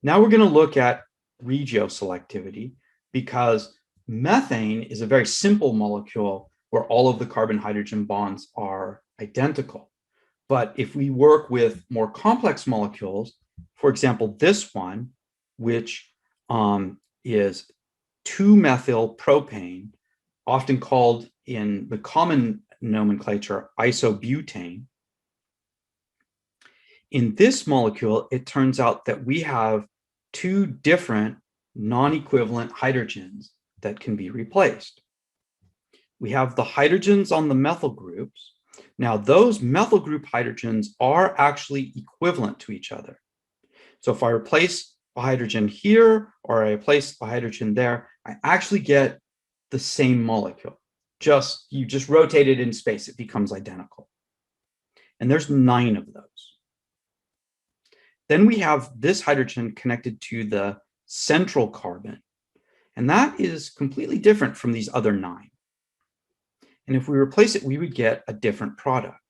Now we're going to look at regioselectivity, because methane is a very simple molecule where all of the carbon-hydrogen bonds are identical. But if we work with more complex molecules, for example, this one, which is 2-methylpropane, often called in the common nomenclature isobutane. In this molecule, it turns out that we have two different non-equivalent hydrogens that can be replaced. We have the hydrogens on the methyl groups. Now, those methyl group hydrogens are actually equivalent to each other. So if I replace a hydrogen here or I replace a hydrogen there, I actually get the same molecule. You just rotate it in space, it becomes identical. And there's 9 of those. Then we have this hydrogen connected to the central carbon, and that is completely different from these other 9. And if we replace it, we would get a different product.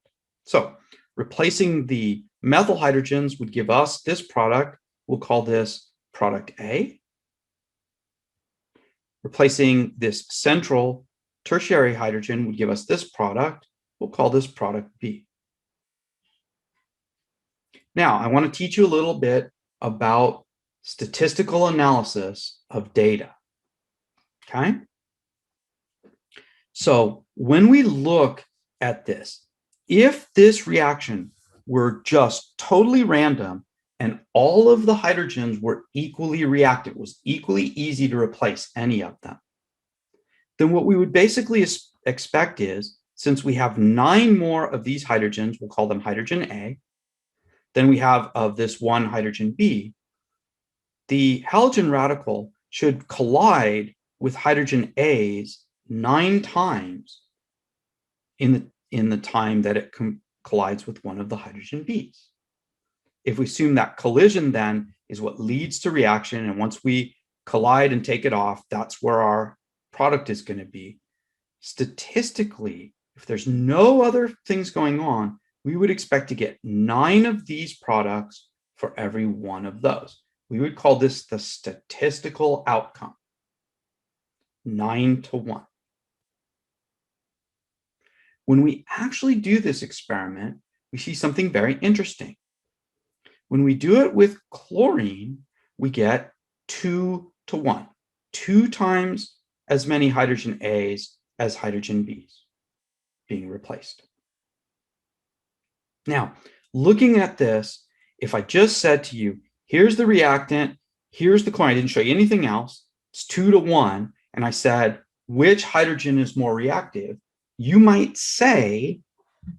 So replacing the methyl hydrogens would give us this product. We'll call this product A. Replacing this central tertiary hydrogen would give us this product. We'll call this product B. Now, I want to teach you a little bit about statistical analysis of data. Okay? So when we look at this, if this reaction were just totally random and all of the hydrogens were equally reactive, it was equally easy to replace any of them, then what we would basically expect is, since we have 9 more of these hydrogens, we'll call them hydrogen A, then we have of this one hydrogen B, the halogen radical should collide with hydrogen A's 9 times in the time that it collides with one of the hydrogen B's. If we assume that collision then is what leads to reaction, and once we collide and take it off, that's where our product is going to be. Statistically, if there's no other things going on, we would expect to get 9 of these products for every one of those. We would call this the statistical outcome, 9 to 1. When we actually do this experiment, we see something very interesting. When we do it with chlorine, we get 2 to 1, 2 times as many hydrogen A's as hydrogen B's being replaced. Now, looking at this, if I just said to you, here's the reactant, here's the chlorine, I didn't show you anything else, it's 2 to 1, and I said, which hydrogen is more reactive? You might say,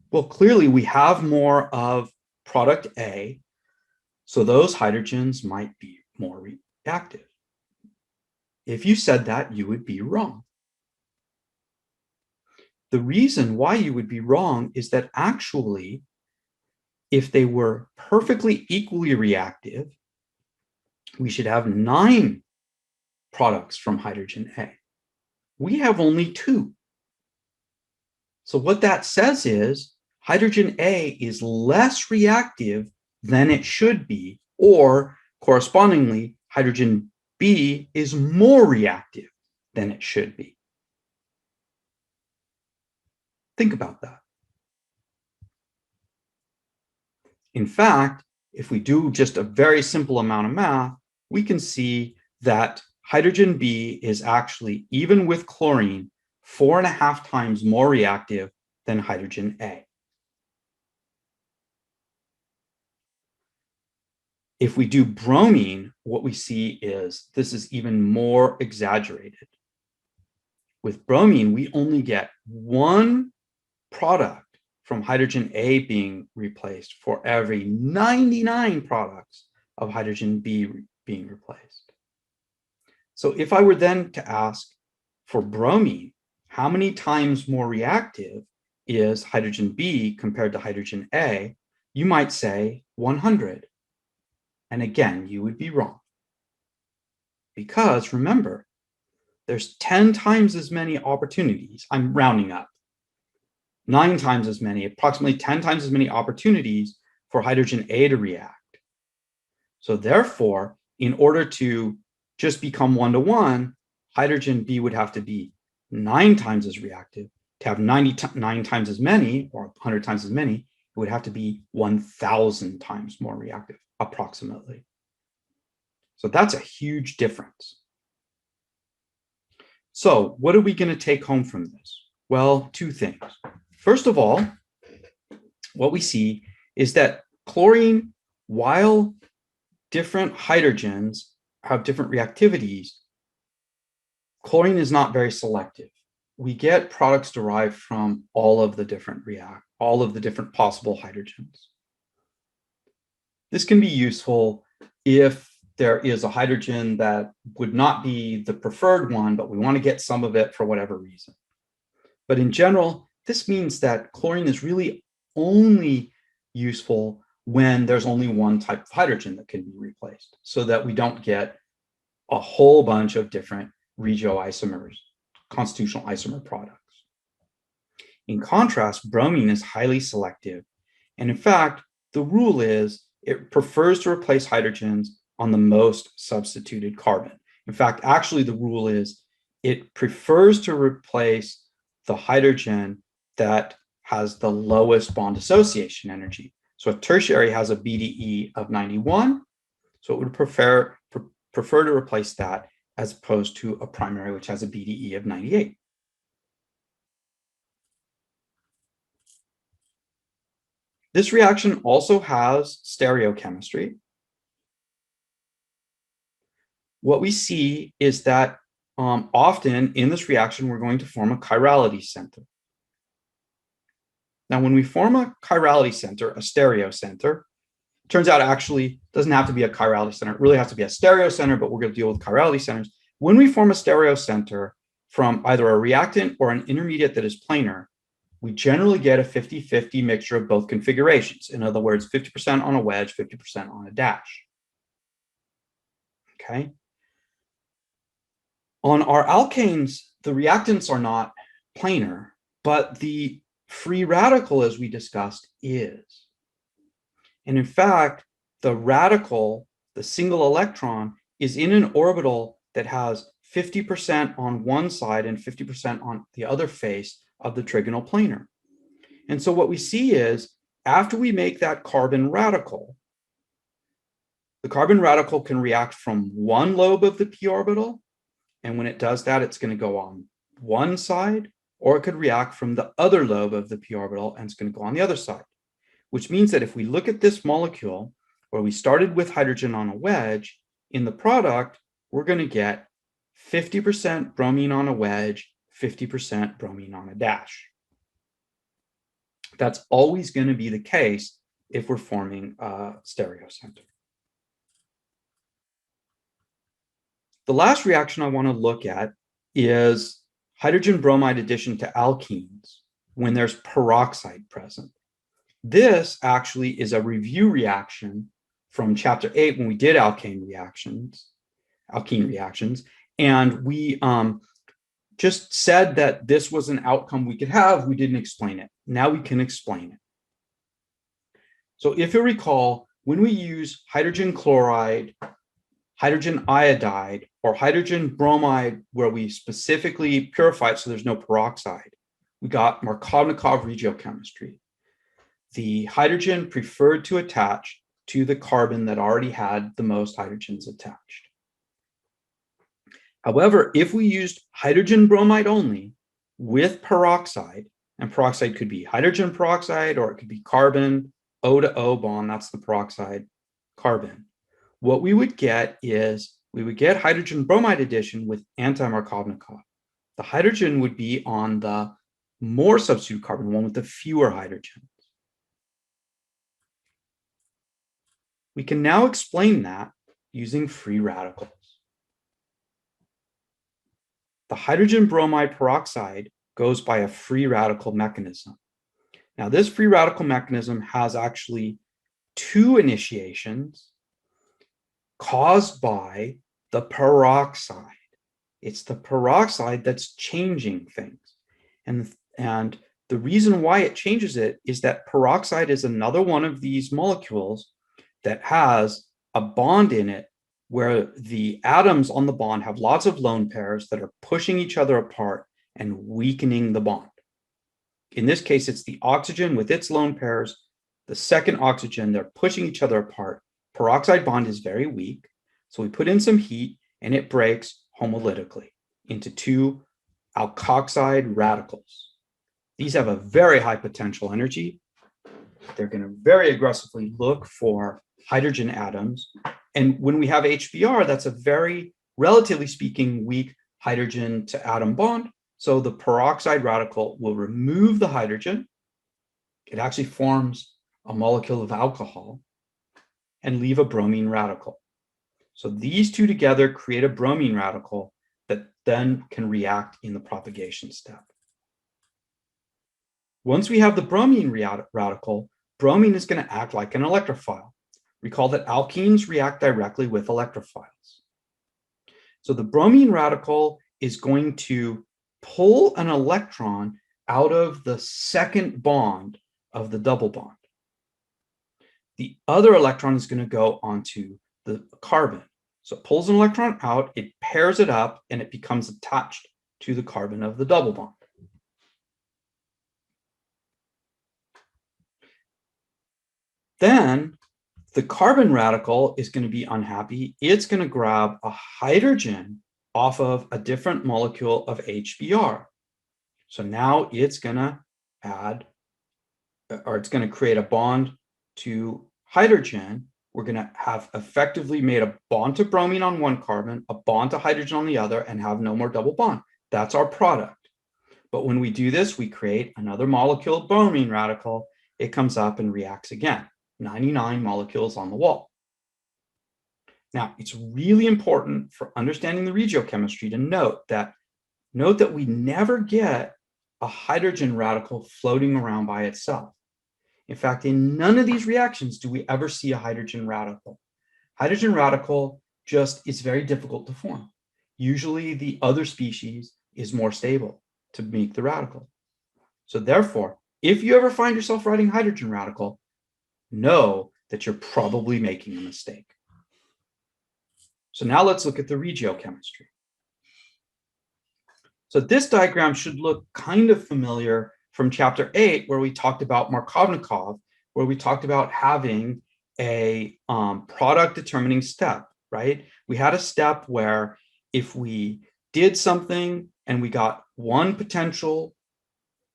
well, clearly we have more of product A, so those hydrogens might be more reactive. If you said that, you would be wrong. The reason why you would be wrong is that actually, if they were perfectly equally reactive, we should have 9 products from hydrogen A. We have only 2. So what that says is hydrogen A is less reactive than it should be, or correspondingly, hydrogen B is more reactive than it should be. Think about that. In fact, if we do just a very simple amount of math, we can see that hydrogen B is actually, even with chlorine, 4.5 times more reactive than hydrogen A. If we do bromine, what we see is this is even more exaggerated. With bromine, we only get 1 product from hydrogen A being replaced for every 99 products of hydrogen B being replaced. So if I were then to ask for bromine, how many times more reactive is hydrogen B compared to hydrogen A, you might say 100. And again, you would be wrong. Because remember, there's 10 times as many opportunities, I'm rounding up, 9 times as many, approximately 10 times as many opportunities for hydrogen A to react. So therefore, in order to just become 1-to-1, hydrogen B would have to be 9 times as reactive. To have 99 times as many, or 100 times as many, it would have to be 1,000 times more reactive, approximately. So that's a huge difference. So what are we going to take home from this? Well, 2 things. First of all, what we see is that chlorine, while different hydrogens have different reactivities, chlorine is not very selective. We get products derived from all of the different possible hydrogens. This can be useful if there is a hydrogen that would not be the preferred one, but we want to get some of it for whatever reason. But in general, this means that chlorine is really only useful when there's only one type of hydrogen that can be replaced, so that we don't get a whole bunch of different regioisomers, constitutional isomer products. In contrast, bromine is highly selective. And in fact, the rule is it prefers to replace hydrogens on the most substituted carbon. In fact, actually, the rule is it prefers to replace the hydrogen that has the lowest bond association energy. So a tertiary has a BDE of 91, so it would prefer to replace that as opposed to a primary, which has a BDE of 98. This reaction also has stereochemistry. What we see is that often in this reaction, we're going to form a chirality center. Now, when we form a chirality center, a stereo center, turns out actually doesn't have to be a chirality center. It really has to be a stereo center, but we're going to deal with chirality centers. When we form a stereo center from either a reactant or an intermediate that is planar, we generally get a 50-50 mixture of both configurations. In other words, 50% on a wedge, 50% on a dash. Okay. On our alkanes, the reactants are not planar, but the free radical, as we discussed, is. And in fact, the radical, the single electron, is in an orbital that has 50% on one side and 50% on the other face of the trigonal planar. And so what we see is, after we make that carbon radical, the carbon radical can react from one lobe of the p orbital. And when it does that, it's going to go on one side, or it could react from the other lobe of the p orbital, and it's going to go on the other side. Which means that if we look at this molecule, where we started with hydrogen on a wedge, in the product, we're going to get 50% bromine on a wedge, 50% bromine on a dash. That's always going to be the case if we're forming a stereo center. The last reaction I want to look at is hydrogen bromide addition to alkenes when there's peroxide present. This actually is a review reaction from chapter 8 when we did alkene reactions, and we just said that this was an outcome we could have. We didn't explain it. Now we can explain it. So if you recall, when we use hydrogen chloride, hydrogen iodide, or hydrogen bromide, where we specifically purify it so there's no peroxide, we got Markovnikov regiochemistry. The hydrogen preferred to attach to the carbon that already had the most hydrogens attached. However, if we used hydrogen bromide only with peroxide, and peroxide could be hydrogen peroxide or it could be carbon, O to O bond, that's the peroxide carbon. What we would get is we would get hydrogen bromide addition with anti-Markovnikov. The hydrogen would be on the more substituted carbon, one with the fewer hydrogens. We can now explain that using free radicals. The hydrogen bromide peroxide goes by a free radical mechanism. Now, this free radical mechanism has actually 2 initiations caused by the peroxide. It's the peroxide that's changing things. And the reason why it changes it is that peroxide is another one of these molecules that has a bond in it where the atoms on the bond have lots of lone pairs that are pushing each other apart and weakening the bond. In this case, it's the oxygen with its lone pairs, the second oxygen, they're pushing each other apart. Peroxide bond is very weak, so we put in some heat and it breaks homolytically into two alkoxide radicals. These have a very high potential energy. They're going to very aggressively look for hydrogen atoms. And when we have HBr, that's a very, relatively speaking, weak hydrogen to atom bond. So the peroxide radical will remove the hydrogen. It actually forms a molecule of alcohol and leave a bromine radical. So these two together create a bromine radical that then can react in the propagation step. Once we have the bromine radical, bromine is going to act like an electrophile. Recall that alkenes react directly with electrophiles. So the bromine radical is going to pull an electron out of the second bond of the double bond. The other electron is going to go onto the carbon. So it pulls an electron out, it pairs it up, and it becomes attached to the carbon of the double bond. Then the carbon radical is going to be unhappy. It's going to grab a hydrogen off of a different molecule of HBr. So now it's going to add, or it's going to create a bond to hydrogen. We're going to have effectively made a bond to bromine on one carbon, a bond to hydrogen on the other, and have no more double bond. That's our product. But when we do this, we create another molecule of bromine radical. It comes up and reacts again. 99 molecules on the wall. Now, it's really important for understanding the regiochemistry to note that we never get a hydrogen radical floating around by itself. In fact, in none of these reactions do we ever see a hydrogen radical. Hydrogen radical just is very difficult to form. Usually the other species is more stable to make the radical. So therefore, if you ever find yourself writing hydrogen radical, know that you're probably making a mistake. So now let's look at the regiochemistry. So this diagram should look kind of familiar from chapter 8, where we talked about Markovnikov, where we talked about having a product determining step, right? We had a step where if we did something and we got one potential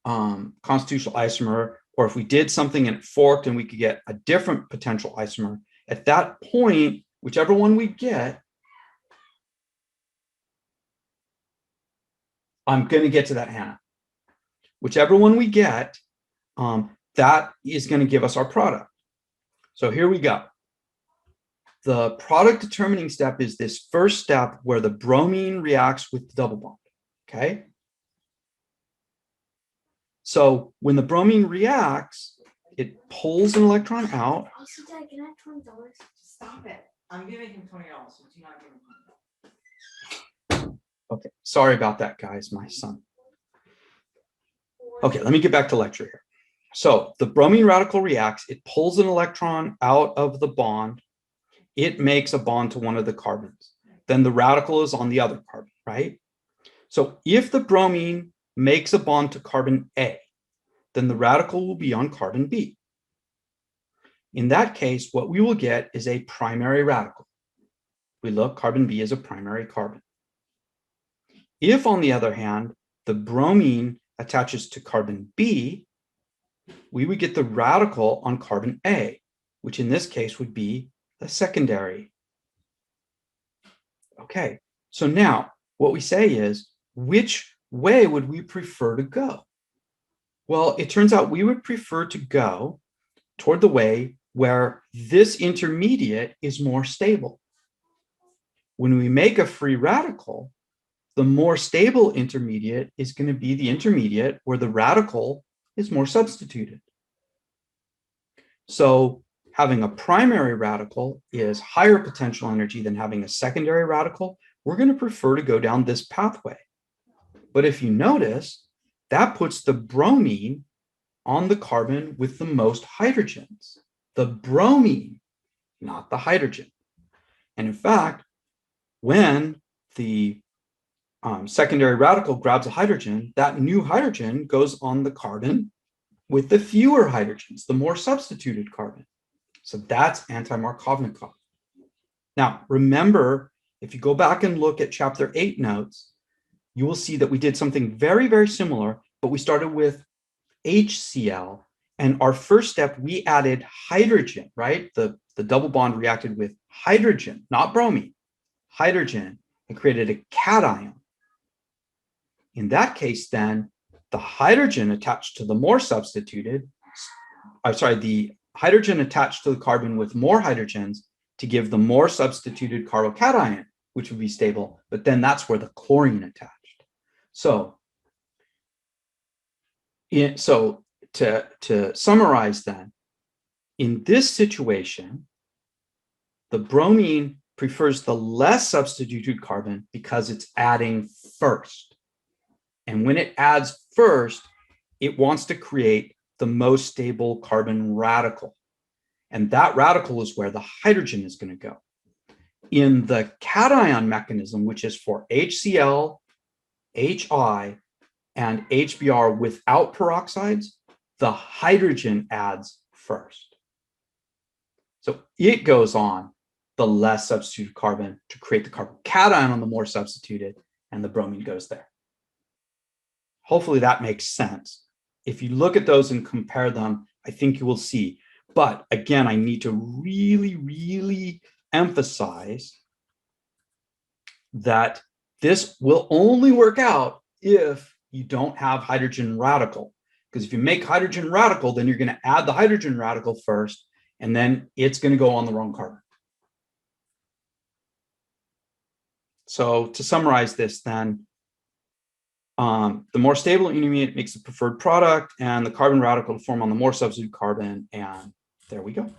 constitutional isomer, or if we did something and it forked and we could get a different potential isomer, at that point, whichever one we get, I'm going to get to that, Hannah. Whichever one we get, that is going to give us our product. So here we go. The product determining step is this first step where the bromine reacts with the double bond, okay? So when the bromine reacts, it pulls an electron out. Oh, so Dad, can I have $20? Stop it. I'm giving him $20, so do not give him $20. Okay, sorry about that, guys, my son. Okay, let me get back to lecture here. So the bromine radical reacts, it pulls an electron out of the bond, it makes a bond to one of the carbons. Then the radical is on the other carbon, right? So if the bromine makes a bond to carbon A, then the radical will be on carbon B. In that case, what we will get is a primary radical. We look, carbon B is a primary carbon. If, on the other hand, the bromine attaches to carbon B, we would get the radical on carbon A, which in this case would be a secondary. Okay, so now what we say is, which way would we prefer to go? Well, it turns out we would prefer to go toward the way where this intermediate is more stable. When we make a free radical, the more stable intermediate is going to be the intermediate where the radical is more substituted. So having a primary radical is higher potential energy than having a secondary radical. We're going to prefer to go down this pathway. But if you notice, that puts the bromine on the carbon with the most hydrogens. The bromine, not the hydrogen. And in fact, when the secondary radical grabs a hydrogen, that new hydrogen goes on the carbon with the fewer hydrogens, the more substituted carbon. So that's anti-Markovnikov. Now, remember, if you go back and look at chapter 8 notes, you will see that we did something very, very similar, but we started with HCl. And our first step, we added hydrogen, right? The double bond reacted with hydrogen, not bromine, hydrogen, and created a cation. In that case, then, the hydrogen attached to the more substituted, the hydrogen attached to the carbon with more hydrogens to give the more substituted carbocation, which would be stable, but then that's where the chlorine attached. So, to summarize then, in this situation, the bromine prefers the less substituted carbon because it's adding first. And when it adds first, it wants to create the most stable carbon radical. And that radical is where the hydrogen is going to go. In the cation mechanism, which is for HCl, HI, and HBr without peroxides, the hydrogen adds first. So it goes on the less substituted carbon to create the carbocation on the more substituted, and the bromine goes there. Hopefully that makes sense. If you look at those and compare them, I think you will see. But again, I need to really, really emphasize that this will only work out if you don't have hydrogen radical. Because if you make hydrogen radical, then you're going to add the hydrogen radical first, and then it's going to go on the wrong carbon. So to summarize this then, the more stable intermediate makes the preferred product, and the carbon radical to form on the more substituted carbon, and there we go.